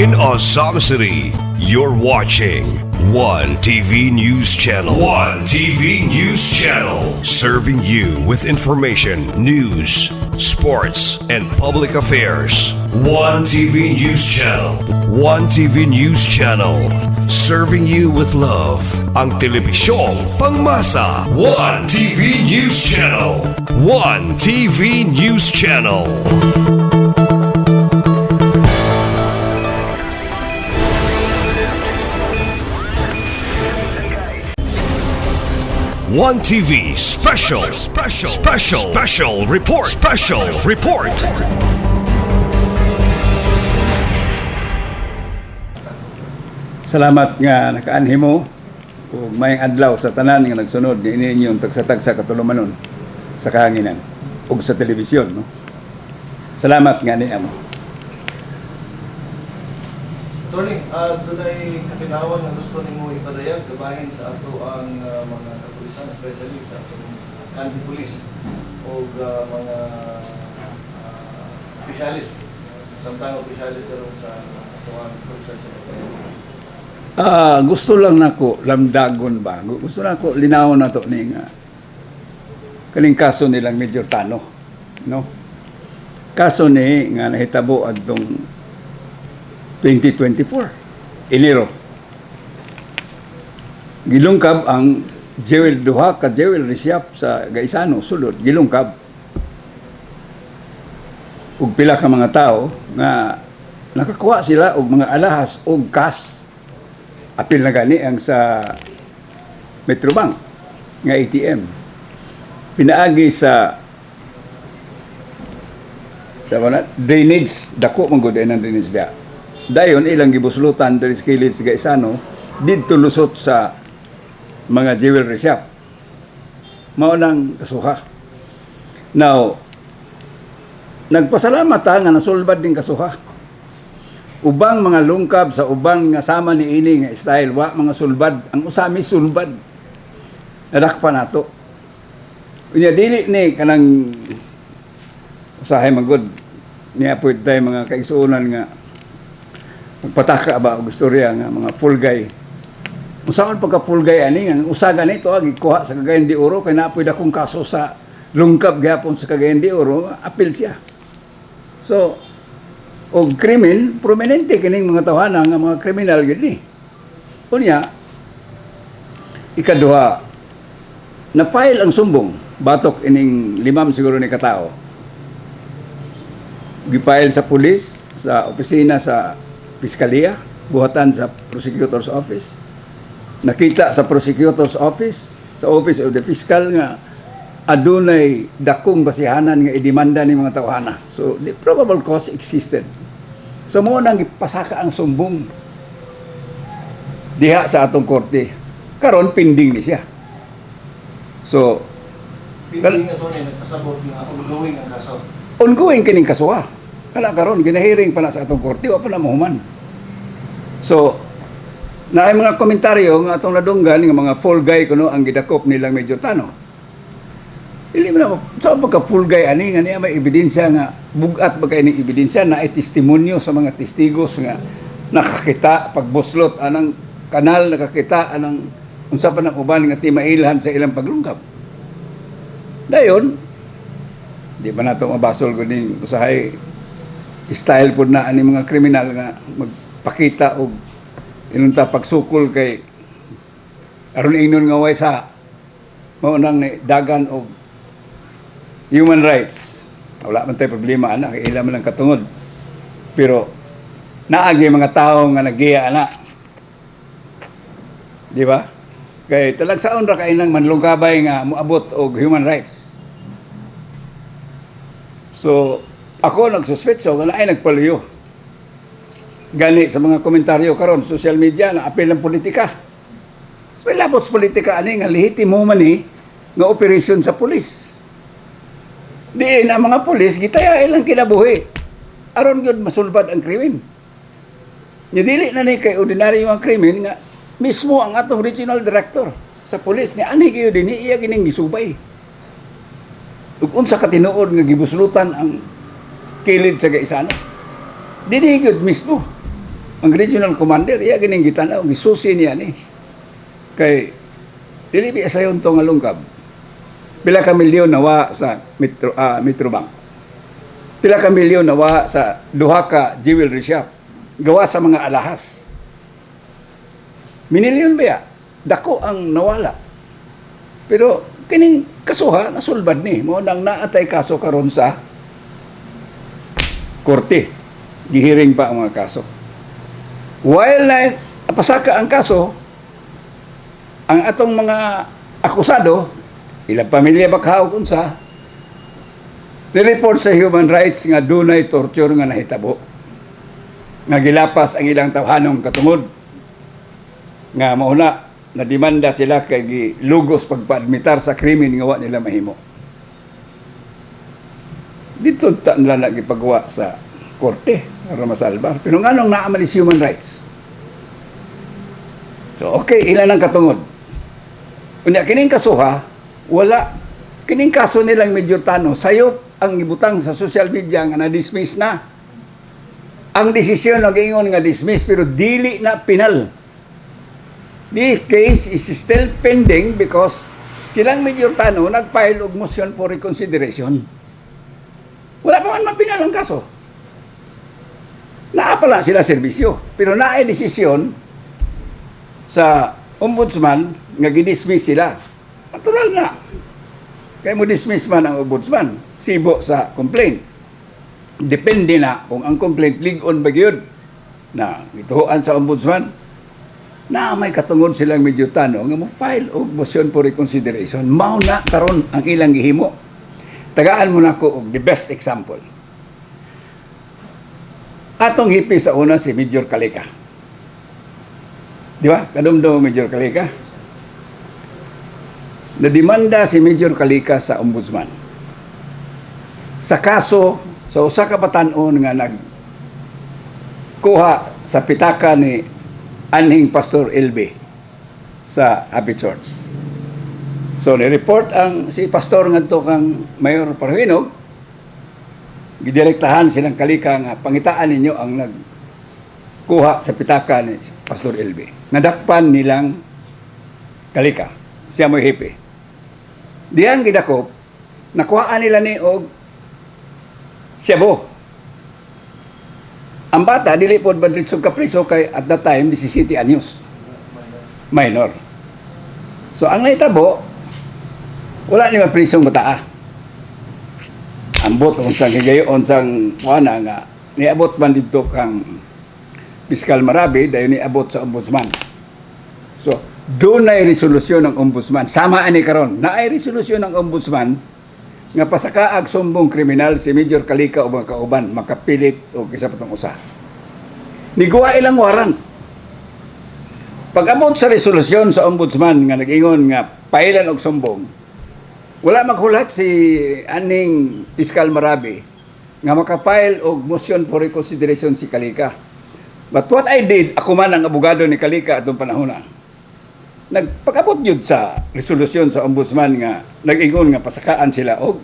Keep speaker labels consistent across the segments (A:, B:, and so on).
A: In Azam City, you're watching One TV News Channel. One TV News Channel. Serving you with information, news, sports, and public affairs. One TV News Channel. One TV News Channel. Serving you with love. Ang telebisyong pangmasa. One TV News Channel. One TV News Channel. One TV special report.
B: Salamat nga nakaanhi mo ug mayang adlaw sa tanan nga nagsunod ni inyong tagsa-tagsa katulumanon sa kahanginan ug sa telebisyon, no. Salamat nga niya mo.
C: Attorney, doon ay katinawan na gusto nimo ipadayag gabahin sa ato ang mga kapulisan, especially sa anti-police o mga opisyalis, samtang opisyalis karon sa ato ang kapulisan sa
B: Gusto lang nako lamdagon ba. Gusto nako linawon nato ni nga kaning kaso nilang Major Tano, no. Kaso ni nga nahitabo adtong 2024 Enero. Gilungkab ang duha ka jewel resyap sa Gaisano sulod gilungkab ug pila ka mga tao nga nakakuha sila og mga alahas og cash. Apil na gani ang sa Metrobank nga ATM. Pinaagi sa drainage, dako man gud ang drainage dia. Dayon ilang gibuslutan diri sa kilid sa Gaisano didto lusot sa mga jewelry shop. Mao nang kasuha. Now, nagpasalamat nga nasulbad din kasuha. Ubang mga lungkab sa ubang nga sama ni ini nga style wa mga sulbad, ang usami sulbad. Nadakpa nato. Unya dili ni kanang usahay magud niya pud tay mga kaigsuonan nga magpataka ba og istorya nga mga full guy. Usaon pagka full guy ani nga usaga nito gikuha sa Cagayan de Oro kay napoy dakong kaso sa lungkab gyapon sa Cagayan de Oro, apil siya. So og krimen prominente kining mga tawhana nga mga kriminal gyud ni. Unya ikaduha na file ang sumbong batok ining limam siguro ni katao. Gipile sa pulis sa opisina sa Piskalya, buhatan sa Prosecutor's Office. Nakita sa Prosecutor's Office, sa Office of the Fiscal nga adunay dakong basihanan nga idemanda ni mga tawhana. So, the probable cause existed. So, mo nang ipasaka ang sumbong diha sa atong korte. Karon pending ni siya. So,
C: Pinili nga ito nagpasabot nga ongoing ang kaso.
B: Ongoing kining kasuha. Kala karon ginahiring pa na sa atong korte wa pa na mahuman. So naay mga komentaryo nga atong nadunggan nga mga full guy kuno ang gidakop nilang Major Tano. Dili man sa pagka full guy ani nga niya may ebidensya nga bugat ba kay ning ebidensya na ay testimonyo sa mga testigos nga nakakita pagbuslot anang kanal, nakakita anang unsa pa nang uban nga timailhan sa ilang paglungkap. Dayon di ba nato mabasol kuning usahay style po na ani mga kriminal nga magpakita og inunta pagsukol kay aron ingnon nga way sa mao nang dagan og human rights. Wala man tay problema ana kay ila man lang katungod. Pero naagi mga tao nga nagiya ana. Di ba? Kay talagsaon ra kay nang manlungkabay nga moabot og human rights. So ako nagsuspetso nga ay nagpaluyo. Gani sa mga komentaryo karon social media na apel ng politika. So labos politika ani nga lehitimo man ni nga operasyon sa pulis. Di na mga pulis gitaya ilang kinabuhi. Aron gyud masulbad ang krimen. Nya dili na ni kay ordinaryo ang krimen nga mismo ang atong regional director sa pulis ni ani gyud dinhi iya kining gisubay. Ug unsa ka tinuod nga gibuslutan ang kilid sa Gaisano. Dili gyud mismo Ang regional commander, iya gining gitanaw, gisusi niya ni. Kay, dili bi sayon to nga lungkab. Pila ka milyon nawa sa Metrobank. Pila ka milyon nawa sa duha ka jewelry shop. Gawa sa mga alahas. Minilyon ba ya? Dako ang nawala. Pero, kining kasuha, nasulbad ni. Mo nang naatay kaso karon sa korte. Gihiring pa ang mga kaso. While na pasaka ang kaso, ang atong mga akusado, ilang pamilya bakaw kunsa, ni-report sa human rights nga dunay torture nga nahitabo. Nga gilapas ang ilang tawhanong katungod. Nga mauna, nadimanda sila kay gilugos pagpaadmitar sa krimen nga wa nila mahimo. Dito ta nila nagipagawa sa korte para masalbar. Pero nganong naamalis human rights? So, okay, ilan ang katungod? Unya, kining kasuha, wala. Kining kaso nilang Major Tano, sayop ang ibutang sa social media nga na-dismiss na. Ang desisyon nag-ingon nga dismiss, pero dili na penal. The case is still pending because silang Major Tano nag-file og motion for reconsideration. Wala pa man mapinal ang kaso. Naapala sila serbisyo. Pero naay desisyon sa ombudsman nga gidismiss sila. Natural na. Kaya mo dismiss man ang ombudsman. Sibo sa complaint. Depende na kung ang complaint lig-on ba gyud na ituhuan sa ombudsman na may katungod silang Major Tano nga mo file og motion for reconsideration. Mao na karon ang ilang gihimo. Tagaan mo na ko og the best example. Atong hipi sa una si Major Calleca. Di ba? Kadumdum Major Calleca. Nadimanda si Major Calleca sa ombudsman. Sa kaso, sa usa ka batan-on nga nagkuha sa pitaka ni anhing Pastor LB sa Happy Church. So, ni-report ang si Pastor ngadto kang Mayor Parhinog, gidirektahan silang Calleca nga pangitaan ninyo ang nagkuha sa pitaka ni Pastor LB. Nadakpan nilang Calleca. Siya mo'y hipi. Diyang gidakop, nakuhaan nila ni og Cebu. Ang bata, dili po ba dito kapriso kay at that time, 17 anyos. Minor. So, ang naitabo, wala ni maprisong bataa. Ambot, unsang higayon, unsang wana nga, niabot man dito kang Piskal Marabi, dahil niabot sa ombudsman. So, doon na resolusyon ng ombudsman. Sama ani karon na ay resolusyon ng ombudsman nga pasakaag sumbong kriminal si Major Calleca o mga kauban makapilit o kisa patong usa. Niguwa ilang warrant. Pag-abot sa resolusyon sa ombudsman nga nag-ingon nga pailan og sumbong, wala maghulat si aning Piskal Marabi nga makapile og motion for reconsideration si Calleca. But what I did, ako man ang abogado ni Calleca atong panahon na, nagpag-abot yun sa resolusyon sa ombudsman nga nag-ingon nga pasakaan sila og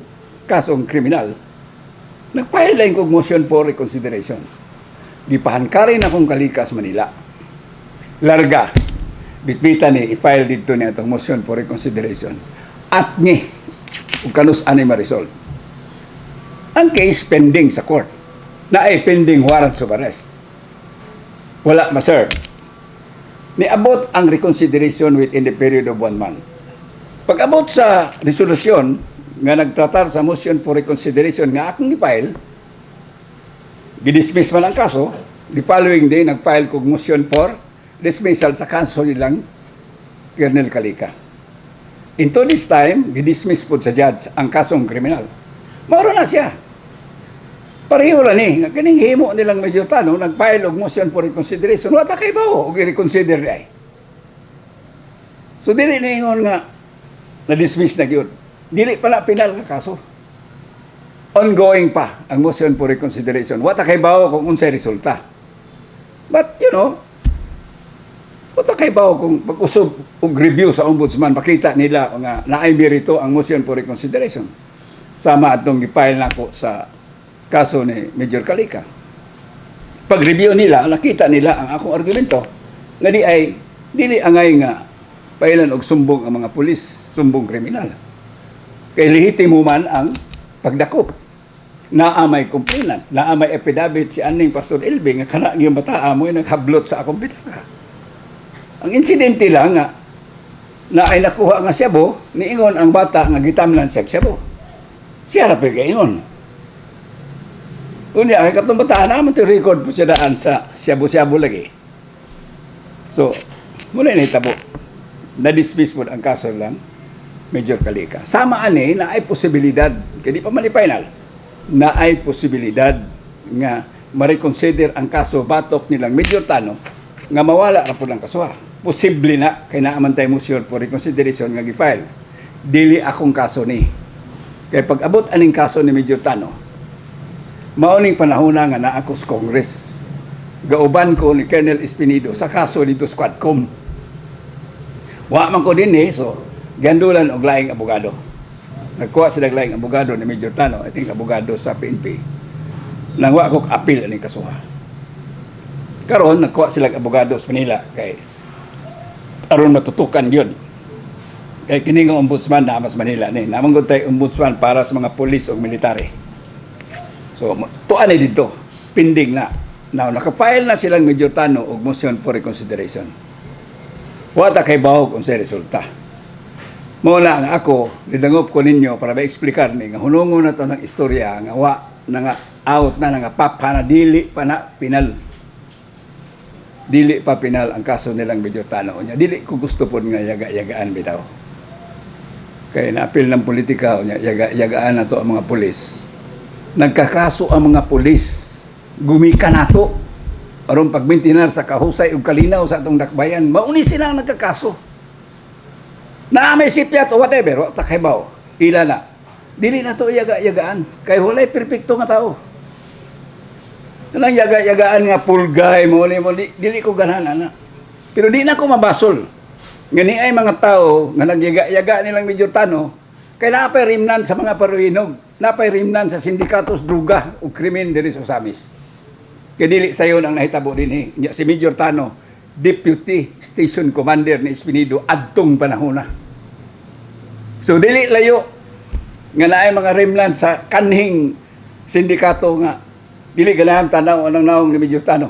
B: kasong kriminal. Nagfile lang kong motion for reconsideration. Gipahankarin akong Calleca sa Manila. Larga. Bitbita ni i-file dito niya itong motion for reconsideration. At ni kung kanus ani ma-resolve. Ang case pending sa court. Na ay pending warrant of arrest. Wala ma-serve. Niabot ang reconsideration within the period of 1 month. Pag-abot sa resolusyon nga nagtratar sa motion for reconsideration nga akong i-file, gidismiss man ang kaso, the following day nag-file kong motion for dismissal sa kaso nilang Colonel Calleca. Into this time, gidismiss po sa judge ang kasong kriminal. Mauro na siya. Pareho lang eh. Kining himo nilang Major Tano, nag-file og motion for reconsideration. Wata kay ba o i-reconsider ay. So, dili na ingon nga na-dismiss na yun. Dili pala final nga kaso. Ongoing pa ang motion for reconsideration. Wata kay ba kung unsay resulta. But, you know, wata kay ba kung pag-usog og review sa ombudsman, makita nila nga naay merito ang motion for reconsideration. Sama atong i-file na ko sa kaso ni Major Calleca. pag-review nila, nakita nila ang akong argumento nga dili angay nga pailan og sumbong ang mga pulis, sumbong kriminal. Kay lehitimo man ang pagdakop. Naamay complainant, naamay affidavit si aning Pastor Elving nga kana gyud bataa mo naghablot sa akong bitaka. Ang insidente lang nga na ay nakuha nga siyabo, niingon ang bata nga gitamlan sa siyabo. Siya ra pa kaingon. Unya ay katong bata naman to record po siya daan sa siyabo-siyabo lagi. So, muna nahitabo. Na-dismiss po ang kaso lang, Major Calleca. Sama ani na ay posibilidad, kaya di pa man final, na ay posibilidad nga ma-reconsider ang kaso batok nilang Major Tano nga mawala ra po ng kasuha. Posible na, kaya naaman tayo motion for reconsideration nga gi-file. Dili akong kaso ni. Kaya pag abot aning kaso ni Major Tano, mauning panahon na nga na ako sa Congress. Gauban ko ni Colonel Espinido sa kaso dito sa Quadcom. Wa man ko din so gandulan og laing abogado. Nagkuha sila og laing abogado ni Major Tano, I think abogado sa PNP. Nang wa ko appeal ani kasuha. Karon nagkuha sila og abogado sa Manila kay aron matutukan yun. Kay kini nga ombudsman na mas Manila ni. Namang gud tay ombudsman para sa mga pulis o military. So tuan ni dito, pending na. Now naka-file na silang Major Tano og motion for reconsideration. Wata kay bahog unsay resulta. Mao na nga ako nidangop ko ninyo para ma-explicar ni nga hunungon na to ng istorya nga wa na nga out na nga papa na dili pa na pinal. Dili pa pinal ang kaso nilang Major Tano nya. Dili ko gusto pod nga yaga-yagaan bitaw. Kay na-appeal ng politika nya yaga-yagaan na to ang mga pulis. Nagkakaso ang mga pulis. Gumika nato aron pagmintinar sa kahusay ug kalinaw sa atong dakbayan. Mauni sila ang nagkakaso. Na may sipyat o whatever, wa ta kay baw. Ila na. Dili na to yaga-yagaan kay walay perpekto nga tao. Kanang yaga-yagaan nga pulgay mo dili ko ganahan na. Pero di na ko mabasol. Ngani ay mga tao nga nagyaga-yaga nilang Major Tano kay napay rimnan sa mga paruhinog, napay rimnan sa sindikatos druga ug krimen diri sa Osamis. Kay dili sayon ang nahitabo dinhi. Si Major Tano, Deputy Station Commander ni Espinido adtong panahon na. So dili layo nga naay mga rimlan sa kanhing sindikato nga dili ganahan tanaw anang naong ni Major Tano.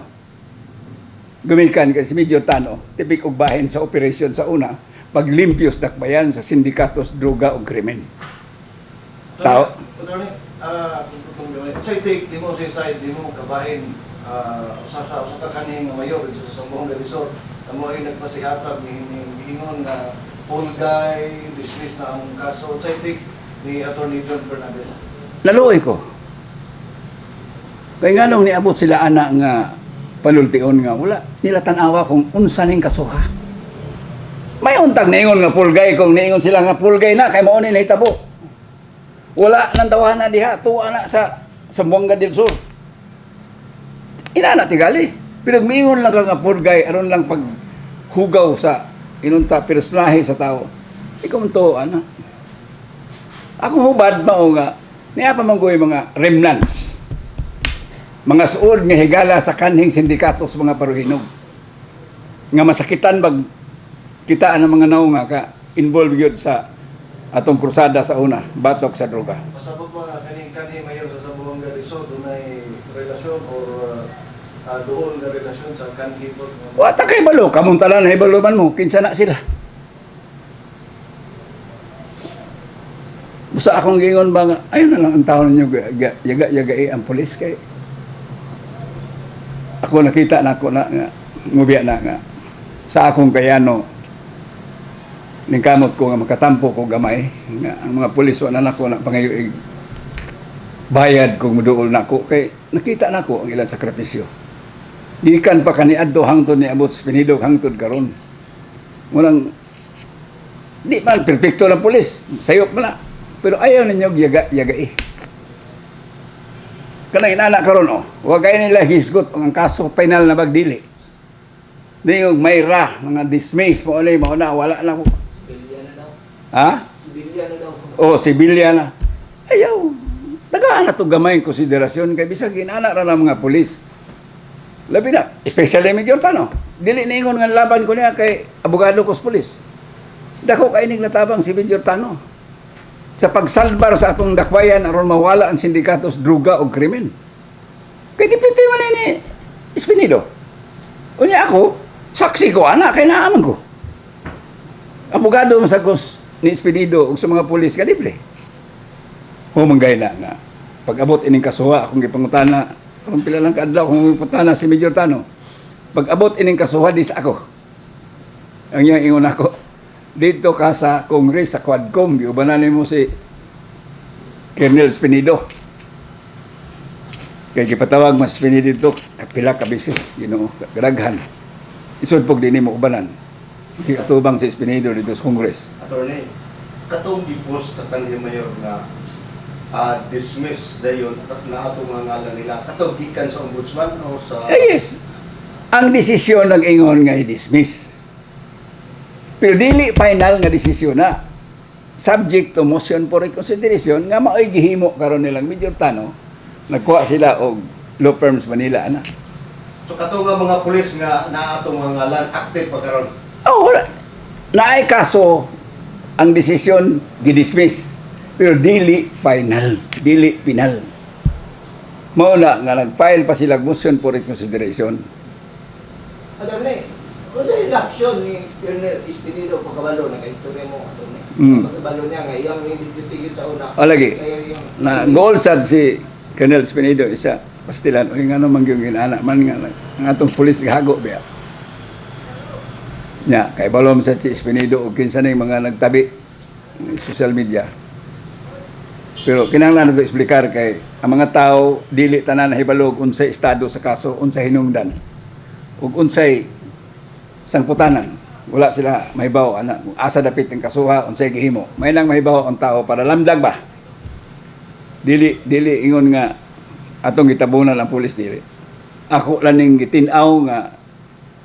B: Gumikan kay si Major Tano, tipik og bahin sa operasyon sa una, paglimpyos dakbayan sa sindikatos droga ug krimen. Tao.
C: Say take di mo say side di mo kabahin usa ka kaning mayor dito sa Zamboanga Resort amo ay nagpasayata giingon na full guy dismiss na ang kaso. Say take ni Attorney John Fernandez.
B: Naluoy ko. Kaya nga nung niabot sila ana nga panultion nga wala nila tan-awa kung unsa ning kasuha. May untag niingon nga pulgay kung niingon sila nga pulgay na kay mao ni nahitabo. Wala nang tawanan diha tuwa na sa Zamboanga del Sur. Ina na tigali. Pero miingon lang ka nga pulgay aron lang paghugaw sa inunta personahe sa tao. Ikaw man to ana. Akong hubad mao nga niya pa manggoy mga remnants. Mga suod nga higala sa kanhing sindikatos mga paruhinog. Nga masakitan bag kitaan ang mga naong nga ka involved yun sa atong krusada sa una, batok sa droga.
C: Pasabot mga kaning mayor sa Zamboanga Resort dunay relasyon or doon na relasyon sa kanhi po.
B: Wata kay balo, kamuntalan na ibalo man mo, kinsa na sila. Busa akong gingon ba nga, ayun na lang ang tao ninyo, yaga-yagai ang pulis kay. Ako nakita na ako na nga, ngubiya na nga, sa akong kayano, ningkamot ko nga makatampo ko gamay, nga ang mga pulis wala na ako na pangayoig bayad kung muduol na ako, kay nakita na ako ang ilang sakripisyo. Gikan pa kaniadto hangtod ni abot Espinido hangtod karon. Walang di man perpekto ng pulis, sayop man na. Pero ayaw ninyo yagai. Kanang inana karon wa kay nila hisgot ang kaso final na bagdili. Diyong may mga dismiss mo ulit, na wala na ko.
D: Sibilya na daw.
B: Ha?
D: Sibilya na daw.
B: Oh, sibilya na. Ayaw. Tagaan na ito gamay konsiderasyon kay bisag inana ra ng mga pulis. Labi na, especially Major Tano. Dili ningon nga laban ko niya kay abogado kos pulis. Dako kainig natabang si Major Tano sa pagsalbar sa atong dakbayan aron mawala ang sindikatos druga o krimen. Kay deputy man ni Espinido. Unya ako, saksi ko ana kay naaman ko. Abogado masagos ni Espinido ug sa mga pulis kadibre. Humanggay na nga. Pag-abot ining kasuha akong gipangutana, kung pila lang kaadlaw kung gipangutana si Major Tano. Pag-abot ining kasuha dis ako. Ang iyang ingon ako, dito ka sa Congress, sa Quadcom, giubanan mo si Colonel Espinido. Kay gipatawag mas Espinido dito, kapila ka bisis, gadaghan. Isod pog din mo ubanan. Katubang si Espinido dito sa Congress.
E: Attorney, katong gipos sa kanhi mayor nga dismiss dayon na atong mga ngalan nila katong gikan sa ombudsman o sa
B: Yes. Ang desisyon nag-ingon nga i-dismiss. Pero dili final nga desisyon na. Subject to motion for reconsideration nga maoy gihimo karon nilang Major Tano. Nagkuha sila og law firms Manila ana.
E: so katong nga mga pulis nga naa atong mga ngalan active pa karon.
B: Oh, wala. Naay kaso ang desisyon gidismiss. Pero dili final, dili final. Mao na nga nag-file pa sila motion for reconsideration.
D: Attorney, kung sa election ni Colonel Espinido pagkabalo, nag-istorya mo, attorney. Pagkabalo niya nga, iyang nilitigil sa una.
B: O lagi, na goal sad si Colonel Espinido, isa, pastilan, o yung ano mangyong ginana, man nga, ang atong pulis gago biya. Nya, kay balom sa si Espinido, o kinsa na yung mga nagtabi, ng social media. Pero kinahanglan nato explicar kay ang mga tao dili tanan nahibalog unsay estado sa kaso, unsay hinungdan. Ug unsay sangputanan. Wala sila mahibaw ana kung asa dapit ang kasuha, unsay gihimo. May lang mahibaw ang tao para lamdag ba. Dili ingon nga atong gitabunan ang pulis dili. Ako lang ning gitin-aw nga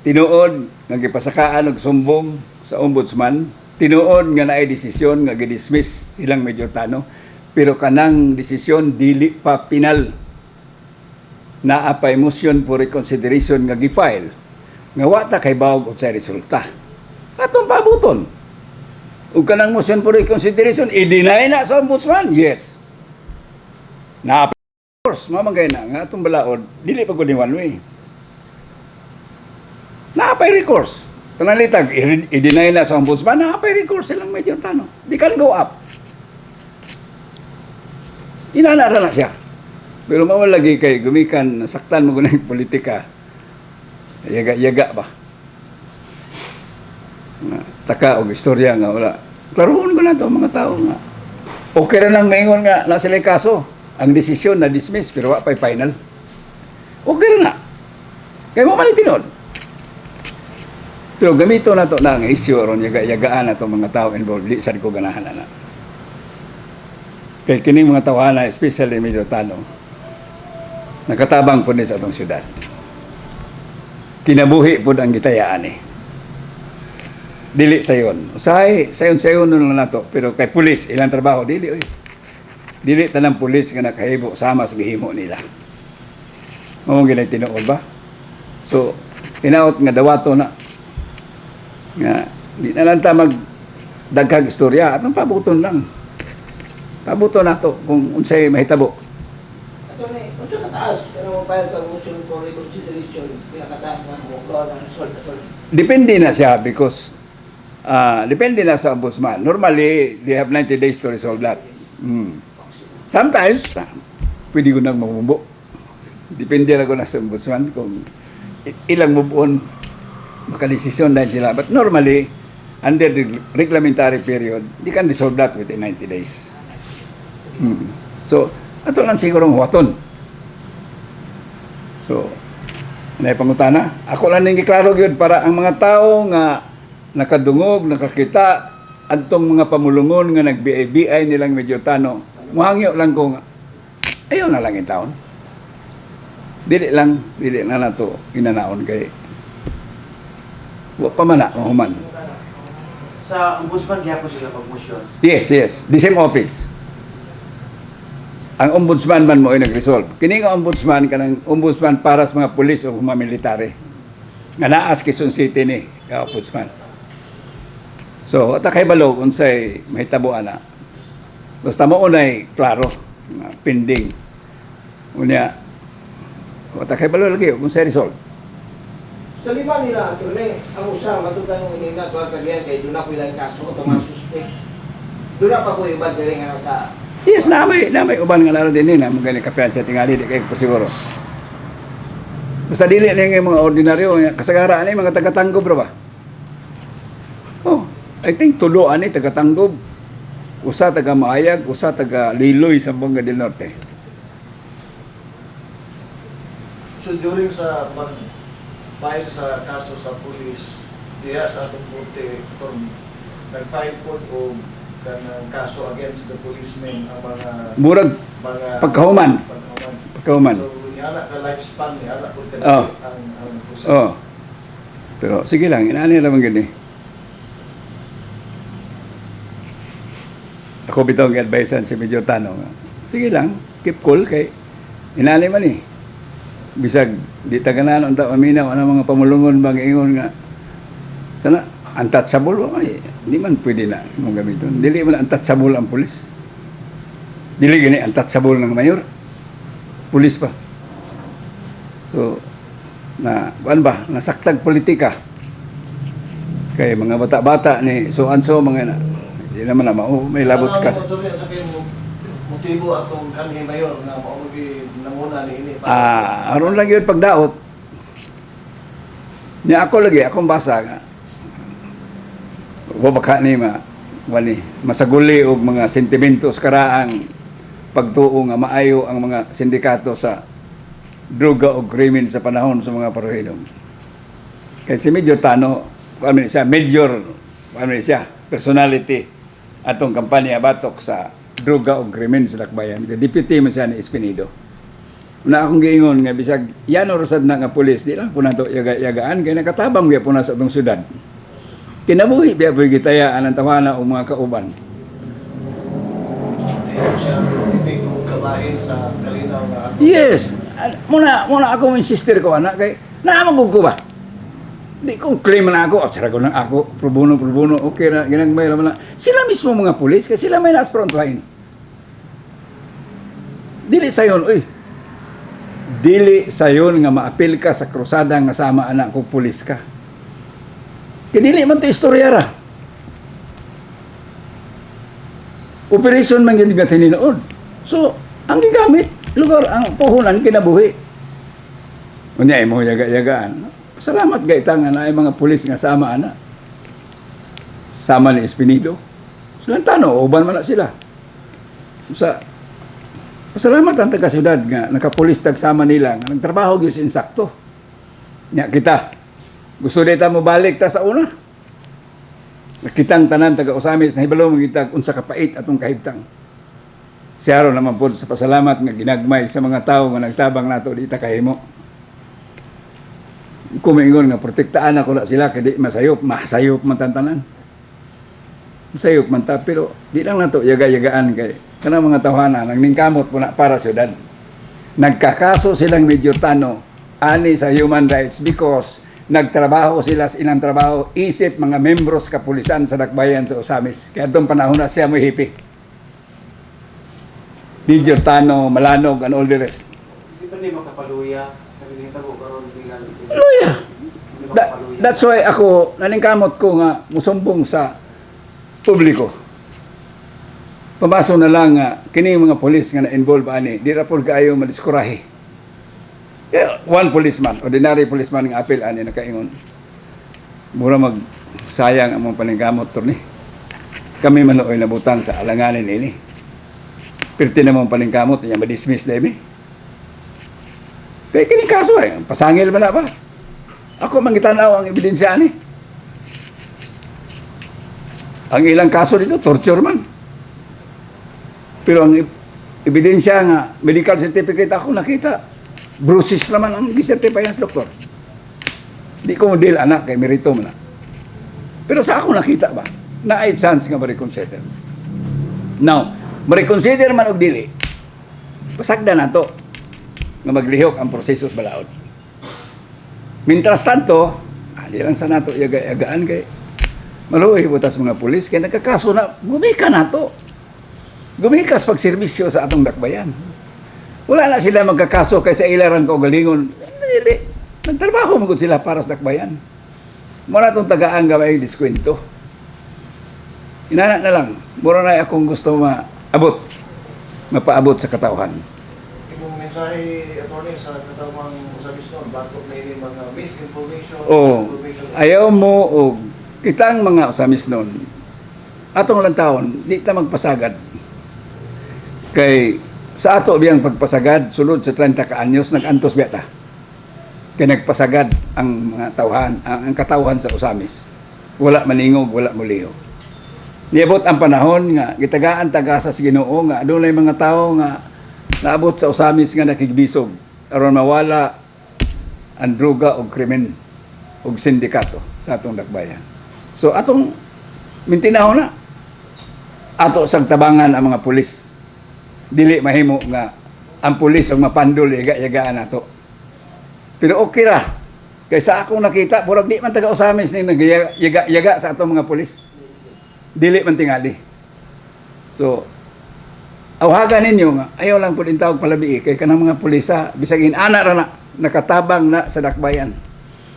B: tinuod nga gipasakaan og sumbong sa ombudsman, tinuod nga naay desisyon nga gidismiss silang Major Tano. Pero kanang desisyon dili pa pinal. Naapay motion for reconsideration nga gi-file. Nga wata kay bawog unsay resulta. Atong pabuton. Ug kanang motion for reconsideration i-deny na sa ombudsman. Yes. Naapay course mamangay na nga atong balaod dili pa gud one way. Naapay recourse. Tanalitag i-deny na sa ombudsman, naapay recourse silang Major Tano. Di kan go up. Inanara na siya. Pero mawalagi kay gumikan, nasaktan mo gunang politika. Yaga-yaga ba? Taka o istorya nga wala. Klaroon ko na to mga tao nga. Okay na nang maingon nga na sila kaso. Ang desisyon na dismiss pero wa pa'y final. Okay na. Kaya mo malitinod. Pero gamito na to na ang issue ron yaga-yagaan na to mga tao involved. Di sad ko ganahan na. Kaya kining mga tawana, especially Major Tano, nakatabang po sa atong syudad. Kinabuhi po ang gitayaan eh. Dili sayon. Sayon nun lang nato. Pero kay pulis, ilang trabaho, dili. Oy. Dili tanang pulis nga nakahibo sama sa gihimo nila. Mamang ginay tinuod ba? So, inaot nga dawato na. Nga, di na lang ta magdaghag istorya. Atong pabuton lang. Pabuto na to kung unsay mahitabo.
D: Attorney, kung sa kataas, kaya mo file kang motion for reconsideration, pinakataas na mo, gawa ng solve.
B: Depende na siya because depende na sa ombudsman. Normally, they have 90 days to resolve that. Sometimes, pwede ko nang mamumbo. Depende na ko na sa ombudsman kung ilang mubuon makadesisyon dahil sila. But normally, under the reglementary period, they can resolve that within 90 days. So, ato lang sigurong huwaton. So, naipangutana. Ako lang nang giklaro yun para ang mga tao nga nakadungog, nakakita, adtong mga pamulungon nga nag-BI nilang Major Tano, muhangyo lang kung ayaw na lang yung taon. Dili na nato inanaon kay wa pa man na mahuman.
F: Sa ombudsman, kaya po sila pag-motion.
B: Yes. The same office. ang ombudsman man mo ay nag-resolve. Kini nga ombudsman kanang ombudsman para sa mga pulis o mga military. Nga naas Quezon City ni nga ombudsman. So, ta kay balo unsay mahitabo ana. Basta mo unay klaro, pending. Unya, ta kay balo lagi unsay resolve.
D: Sa lima nila, attorney, ang usa matugan ng inina tuwag kagayan kay doon na po ilang kaso o mga suspect. Doon na pa po yung bad nga sa...
B: Yes, na may uban nga laro din na magaling kapihan sa tingali di kay ko siguro. Basta dili na yung mga ordinaryo, kasagaran ni mga taga-Tanggob ra ba? Oh, I think tulo ani taga-Tanggob. Usa taga Maayag, usa taga Liloy sa Bonga del Norte.
C: So during sa pag-file sa kaso sa pulis, diya sa atong korte, nag-file po o kanang kaso against the policemen ang
B: Murag pagkahuman. Pagkahuman.
C: So, niala ka lifespan, niala po ka
B: Oh.
C: ang process.
B: Oh. Pero sige lang, inaani ra man gani. Ako bitaw ang advisean si Major Tano. Sige lang, keep cool kay inani man eh. Bisag di taganan unta maminaw ana mga pamulungon bang ingon nga sana untouchable ba ay di man pwede na mong gamiton. Dili man untouchable ang pulis. Dili gani untouchable ng mayor. Pulis pa. So na kuan ba nasaktag politika kay mga bata-bata ni so-anso mga na di naman na mao may labot sa kas.
C: Sa kayong motibo atong kanhi mayor na maugi namuna ni ini.
B: Aron lang yun pagdaot. Niya ako lagi, akong basa nga. Baka ni masaguli og mga sentimentos karaang pagtuo nga maayo ang mga sindikato sa droga o krimen sa panahon sa mga paruhilom. Kaya si Major Tano, personality atong kampanya batok sa droga o krimen sa Lakbayan. Deputy man siya ni Espinido. Na akong giingon nga bisag yan orasad na nga pulis di lang po nato yagaan kay nakatabang biya po na sa atong syudad. Kinabuhi biya po gitayaan ang tawana o mga kauban.
C: Ayun siya, tibig o kabahin sa kalinaw nga ato.
B: Yes. Muna ako yung sister ko anak kay naamagog ko ba? Di kong claim na ako, sara ko lang ako, pro bono, okay na, ginagmay naman na. Sila mismo mga pulis, kasi sila may nasa front line. Dili sayon, dili sayon nga maapil ka sa krusada nga sama anak ko pulis ka. Kaya dili man to istorya ra. Operation man yun nga tininood. So, ang gigamit, lugar, ang puhunan, kinabuhi. Unya, mo yaga-yagaan. Salamat gaita nga na mga pulis nga sama ana. Sama ni Espinido. Silang tano, uban man na sila. Sa pasalamat ang taga-syudad nga nakapulis tagsama nila nga nagtrabaho gyud insakto. Nya kita. Gusto dita mo balik ta sa una. Nakitang tanan taga-Usamis na hibalo mo kita unsa ka pait atong kahibtang. Siya naman po sa pasalamat nga ginagmay sa mga tao nga nagtabang nato dita kahimo. Kumingon nga protektaan ako na sila kay di masayop man tantanan. Masayop man ta pero di lang nato yaga-yagaan kay kanang mga tawhana nang ningkamot po na para syudad. Nagkakaso silang Major Tano ani sa human rights because nagtrabaho sila sa ilang trabaho isip mga membros kapulisan sa Dakbayan sa Usamis. Kaya itong panahon na siya mo hipi. Major Tano, Malanog, and all the rest.
F: Di ba di makapaluya? Nakikita ko karon bilang
B: Luya. That's why ako naningkamot ko nga musumbong sa publiko. Pamaso na lang nga kini mga pulis nga na-involve ani, di ra pud kaayo madiskurahe. Kaya one policeman, ordinary policeman nga apil ani nakaingon. Mura mag sayang ang mga paningkamot to ni. Kami manuoy nabutang sa alanganin ini. Pirti na mong paningkamot niya ma-dismiss na ibi. Kaya kini kaso pasangil ba na ba? Ako mangitanaw ang ebidensya ani. Ang ilang kaso dito, torture man. Pero ang ebidensya nga, medical certificate ako nakita, bruises naman ang gisertify sa doktor. Di ko mo deal anak, kay merito mo na. Pero sa ako nakita ba, na ay chance nga ma-reconsider. Now, ma-reconsider man og dili, pasagda nato nga maglihok ang proseso sa balaod. Mientras tanto, di lang sa nato yagaan kay maluoy butas mga pulis kay nagkakaso na gumika nato. Gumikas pagserbisyo sa atong dakbayan. Wala na sila magkakaso kay sa ilarang kaugalingon. Dili. Nagtrabaho magud sila para sa dakbayan. Mura itong tagaan gamay diskwento. Inana na lang. Mura na akong gusto mapaabot sa katauhan.
C: Imong mensahe, attorney, sa katawang usabis nun, bakit na yung mga misinformation, information.
B: Ayaw mo o kitang mga usamis nun. Atong lang taon, di ta magpasagad. Kay sa ato biyang pagpasagad, sulod sa 30 ka anyos, nag-antos biya ta. Kaya nagpasagad ang mga tauhan, ang katauhan sa usamis. Wala maningog, wala muliho. Niabot ang panahon nga, gitagaan tagasa sa Ginoo nga, doon ay mga tao nga naabot sa usamis nga nakigbisog. Aron mawala ang droga o krimen o sindikato sa atong dakbayan. So atong mintinahon na, ato sang tabangan ang mga pulis. Dili mahimo nga ang pulis ang mapandol yaga-yagaan nato. Pero okay ra. Kaysa akong nakita, murag di man taga usamis ni nagyaga sa atong mga pulis. Dili man tingali. So, awagan ninyo nga, ayaw lang po din tawag palabi kay kanang mga pulisa, bisag inana ra na, nakatabang na sa dakbayan.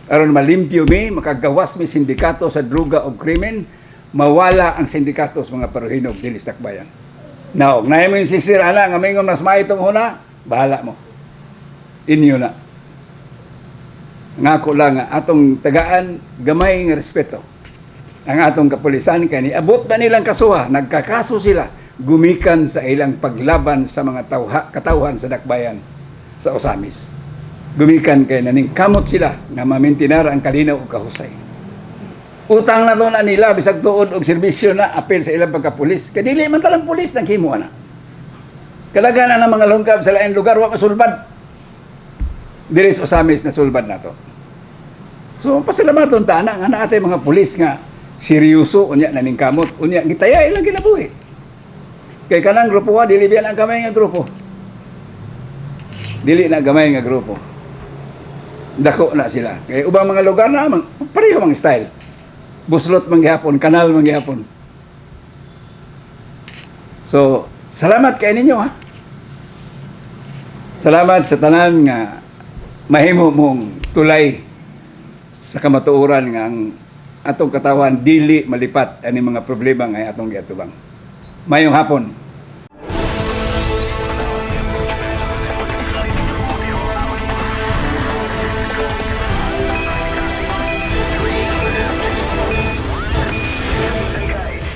B: Aron malimpyo mi, makagawas mi sindikato sa druga o krimen, mawala ang sindikato sa mga paruhinog dili sa dakbayan. Now, na mo yung sisira na, nga may mas maitong huna, bahala mo. Inyo na. Ngako lang nga, atong tagaan, gamay ng respeto. Ang atong kapulisan, kaya niabot na nilang kasuha, nagkakaso sila, gumikan sa ilang paglaban sa mga katauhan sa dakbayan, sa usamis. Gumikan kay naning kamot sila, nga mamintinar ang kalinaw o kahusay. Utang na doon na nila, bisag tuod og serbisyo na apel sa ilang pagkapulis. Kaya dili man talang pulis, naghimo na. Kalaganan ng mga lungkab sa laing lugar, wa masulbad. Diris usamis na sulbad na to. So, pasalamaton ta na, nga naatay mga pulis nga, seryoso, unya naning kamot, unya, gitaya ilang kinabuhi. Kay kanang grupo wa, dili biyan ang gamay nga grupo. Dili na gamay nga grupo. Dako na sila. Kay ubang mga lugar na, pareho mga style. Buslot manggihapon, kanal manggihapon. So, salamat kay ninyo ha. Salamat sa tanan nga mahimo mong tulay sa kamatuoran nga ang atong katawan dili malipat ani mga problema nga atong giatubang. Mayong hapon.